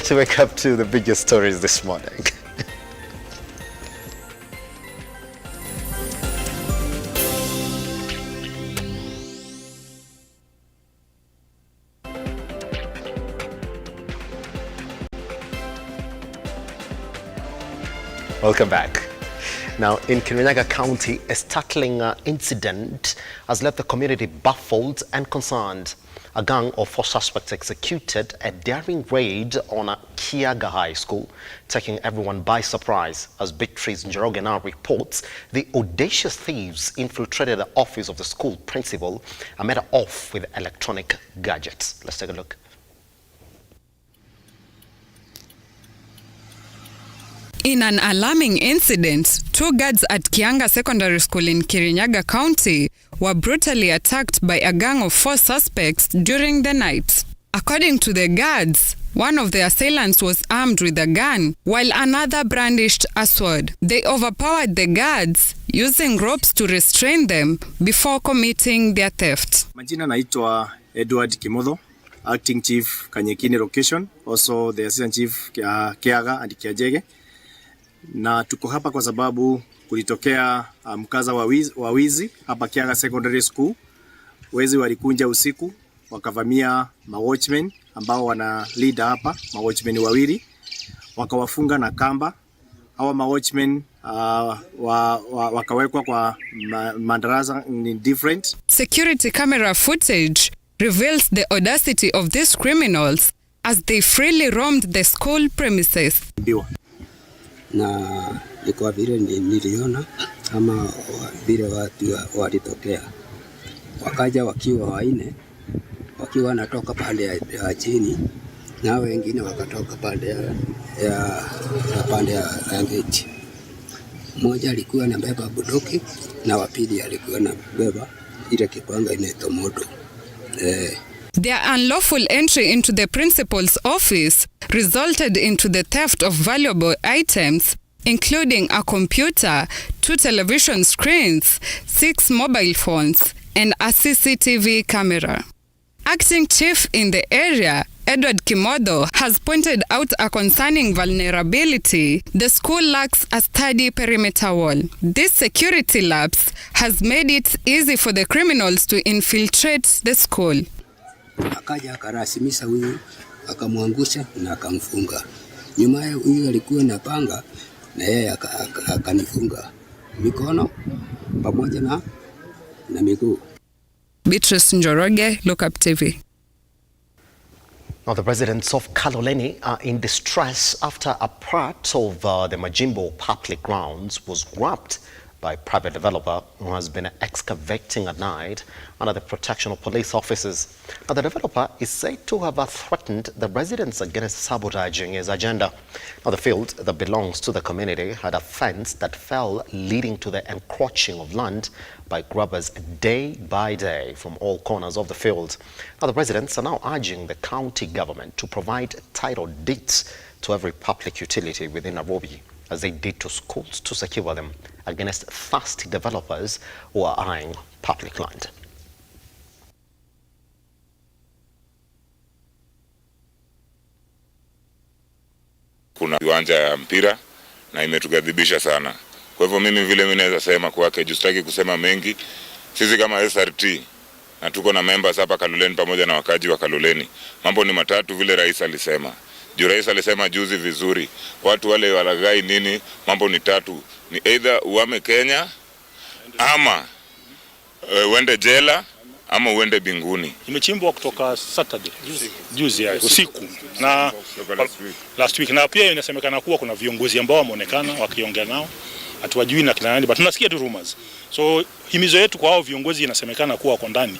get to wake up to the biggest stories this morning. Welcome back. Now, in Kirinyaga County, a startling incident has left the community baffled and concerned. A gang of 4 suspects executed a daring raid on a Kiage High School, taking everyone by surprise. As Beatrice Njoroge now reports, the audacious thieves infiltrated the office of the school principal and made off with electronic gadgets. Let's take a look. In an alarming incident, 2 guards at Kianga Secondary School in Kirinyaga County were brutally attacked by a gang of 4 suspects during the night. According to the guards, one of the assailants was armed with a gun, while another brandished a sword. They overpowered the guards, using ropes to restrain them before committing their theft. Majina naitwa Edward Kimotho, Acting Chief Kanyekini Location, also the Assistant Chief Kiaga and Kiajege. Na tuko hapa kwa sababu kulitokea mkaza wa wizi hapa Kiaga Secondary School. Wezi walikunja usiku, wakavamia watchmen ambao wana lead hapa, watchmen wawili, wakawafunga na kamba. Hawa watchmen wakawekwa kwa madarasa ni different. Security camera footage reveals the audacity of these criminals as they freely roamed the school premises. Na kwa vile niliona ama vile watu walitokea, wakaja wakiwa 4, wakiwa wanatoka pande ya chini na wengine wakatoka pande ya gate. Mmoja alikuwa anabeba bunduki na wa pili alikuwa anabeba ile kipanga inaitwa moto. Their unlawful entry into the principal's office resulted into the theft of valuable items, including a computer, 2 television screens, 6 mobile phones, and a CCTV camera. Acting chief in the area, Edward Kimotho, has pointed out a concerning vulnerability. The school lacks a sturdy perimeter wall. This security lapse has made it easy for the criminals to infiltrate the school. Akaja akarasimisha huyu, akamwangusha na akamfunga. Nyuma huyu alikuwa na panga na yeye akanifunga mikono pamoja na miguu. Beatrice Njoroge, Lookuptv. Now, the residents of Kaloleni are in distress after a part of the Majimbo public grounds was grabbed by a private developer who has been excavating at night under the protection of police officers. Now, the developer is said to have threatened the residents against sabotaging his agenda. Now, the field that belongs to the community had a fence that fell, leading to the encroaching of land by grabbers day by day from all corners of the field. Now, the residents are now urging the county government to provide title deeds to every public utility within Nairobi, as they did to schools, to secure them against thirsty developers who are eyeing public land. Kuna viwanja ya mpira na imetugadhibisha sana. Kwa hivyo mimi naweza sema kwake, justaki kusema mengi. Sisi kama SRT na tuko na members hapa Kaloleni pamoja na wakaji wa Kaloleni. Mambo ni matatu vile rais alisema. Rais alisema juzi vizuri, watu wale walagai nini, mambo ni 3. Ni either uame Kenya, ama uende jela, ama uende binguni. Imechimbwa kutoka Saturday, juzi ya usiku na last week. Na pia inasemekana kuwa kuna viongozi ambao wameonekana wakiongea nao. Hatuwajui na kina nani, but tunasikia tu rumors. So himizo yetu kwa hao viongozi inasemekana kuwa wako ndani,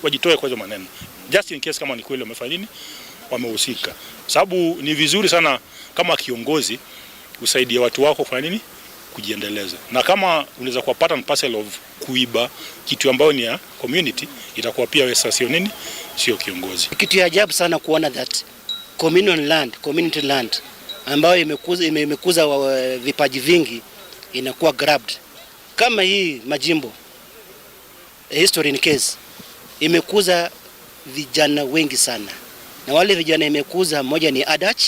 wajitoe kwa hizo maneno, just in case kama ni kweli wamefanya nini, wamehusika. Sababu ni vizuri sana kama kiongozi usaidia watu wako kufanya nini, kujiendeleza. Na kama unaweza kuwa part and parcel of kuiba kitu ambayo ni ya community, itakuwa pia wewe sasa sio nini, sio kiongozi. Kitu ya ajabu sana kuona that community land ambayo imekuza vipaji vingi inakuwa grabbed. Kama hii Majimbo history in case imekuza vijana wengi sana, na wale vijana imekuza, mmoja ni Adach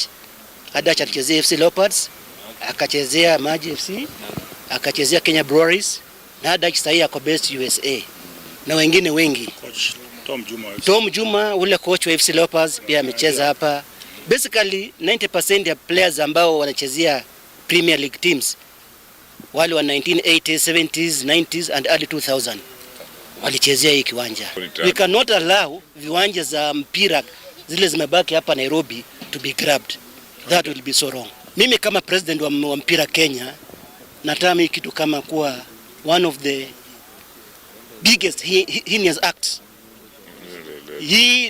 alichezea FC Leopards, akachezea Maji FC, akachezea Kenya Breweries, na Adach sasa yako best USA, na wengine wengi. Coach Tom Juma ule coach wa FC Leopards pia amecheza hapa. Basically 90% ya players ambao wanachezea Premier League teams wale wa 1980s, 70s, 90s and early 2000 walichezea hii kiwanja. We cannot allow viwanja za mpira zile zimebaki hapa Nairobi to be grabbed. That will be so wrong. Mimi kama president wa mpira Kenya nataka kitu kama kuwa one of the biggest heinous acts. Hii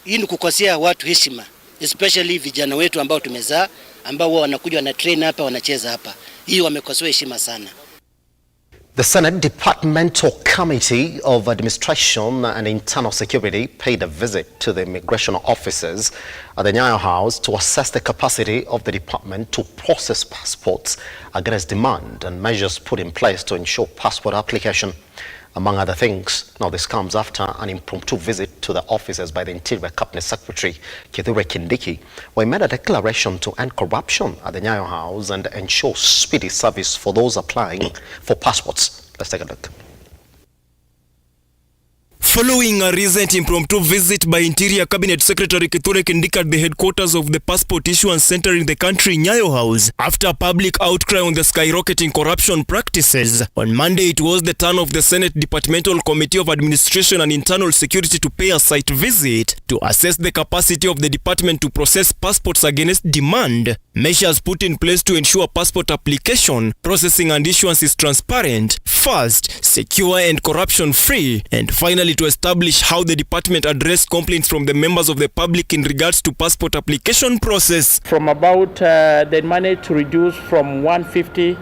ni kukosea watu heshima, especially vijana wetu ambao tumezaa, ambao wanakuja na train hapa, wanacheza hapa. Hii wamekosea heshima sana. The Senate Departmental Committee of Administration and Internal Security paid a visit to the immigration officers at the Nyayo House to assess the capacity of the department to process passports against demand and measures put in place to ensure passport application. Among other things, now this comes after an impromptu visit to the offices by the Interior Cabinet Secretary, Kithure Kindiki, where he made a declaration to end corruption at the Nyayo House and ensure speedy service for those applying for passports. Let's take a look. Following a recent impromptu visit by Interior Cabinet Secretary Kithure Kindiki at the headquarters of the Passport Issuance Center in the country, Nyayo House, after public outcry on the skyrocketing corruption practices, on Monday it was the turn of the Senate Departmental Committee of Administration and Internal Security to pay a site visit to assess the capacity of the department to process passports against demand, measures put in place to ensure passport application, processing and issuance is transparent, fast, secure and corruption-free, and finally to establish how the department addressed complaints from the members of the public in regards to passport application process. From about they managed to reduce from 150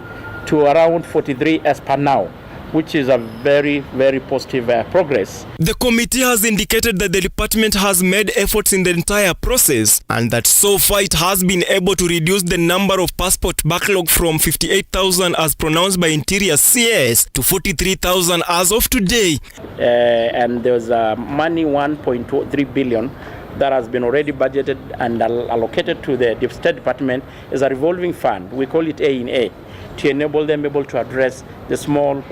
to around 43 as per now, which is a very, very positive progress. The committee has indicated that the department has made efforts in the entire process and that so far it has been able to reduce the number of passport backlog from 58,000 as pronounced by Interior CS to 43,000 as of today. And there's money 1.3 billion that has been already budgeted and allocated to the State Department as a revolving fund. We call it A in A, to enable them able to address the small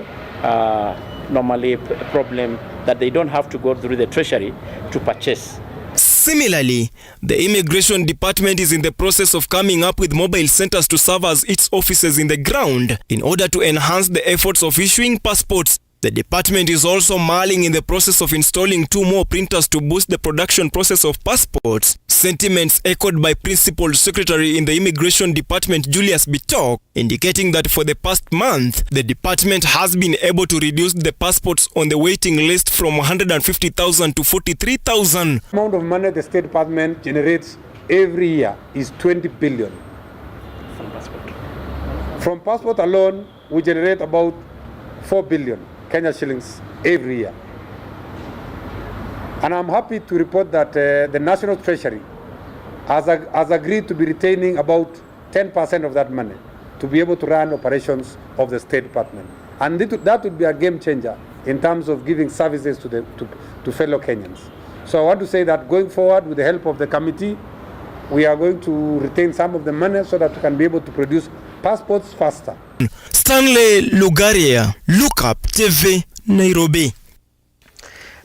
normally problem that they don't have to go through the treasury to purchase. Similarly, the Immigration Department is in the process of coming up with mobile centers to serve as its offices in the ground in order to enhance the efforts of issuing passports. The department is also mulling in the process of installing 2 more printers to boost the production process of passports. Sentiments echoed by Principal Secretary in the Immigration Department Julius Bitok, indicating that for the past month, the department has been able to reduce the passports on the waiting list from 150,000 to 43,000. The amount of money the State Department generates every year is 20 billion. From passport. From passport alone, we generate about 4 billion Kenya shillings every year. And I'm happy to report that the National Treasury has agreed to be retaining about 10% of that money to be able to run operations of the State Department. And that would be a game changer in terms of giving services to fellow Kenyans. So I want to say that going forward with the help of the committee, we are going to retain some of the money so that we can be able to produce passports faster. Stanley Lugaria, Lookuptv, Nairobi.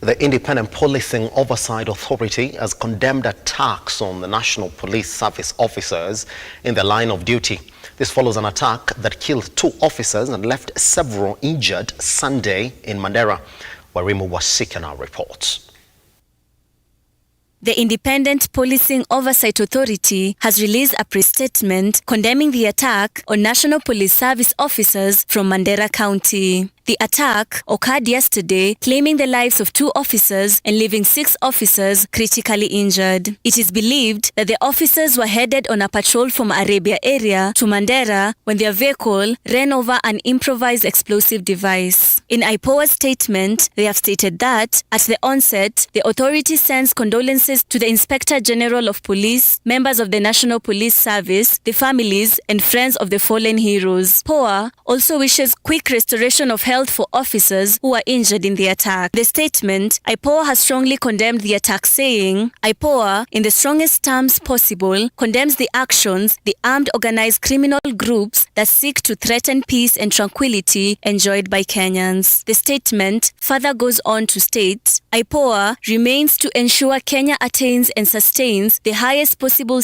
The Independent Policing Oversight Authority has condemned attacks on the National Police Service officers in the line of duty. This follows an attack that killed 2 officers and left several injured Sunday in Mandera. Warimu Wasikana reports. The Independent Policing Oversight Authority has released a press statement condemning the attack on National Police Service officers from Mandera County. The attack occurred yesterday, claiming the lives of 2 officers and leaving 6 officers critically injured. It is believed that the officers were headed on a patrol from Arabia area to Mandera when their vehicle ran over an improvised explosive device. In IPOA's statement, they have stated that at the onset, the authority sends condolences to the Inspector General of Police, members of the National Police Service, the families and friends of the fallen heroes. POA also wishes quick restoration of health health for officers who were injured in the attack. The statement, IPOA has strongly condemned the attack, saying, IPOA, in the strongest terms possible, condemns the actions the armed organized criminal groups that seek to threaten peace and tranquility enjoyed by Kenyans. The statement further goes on to state, IPOA remains to ensure Kenya attains and sustains the highest possible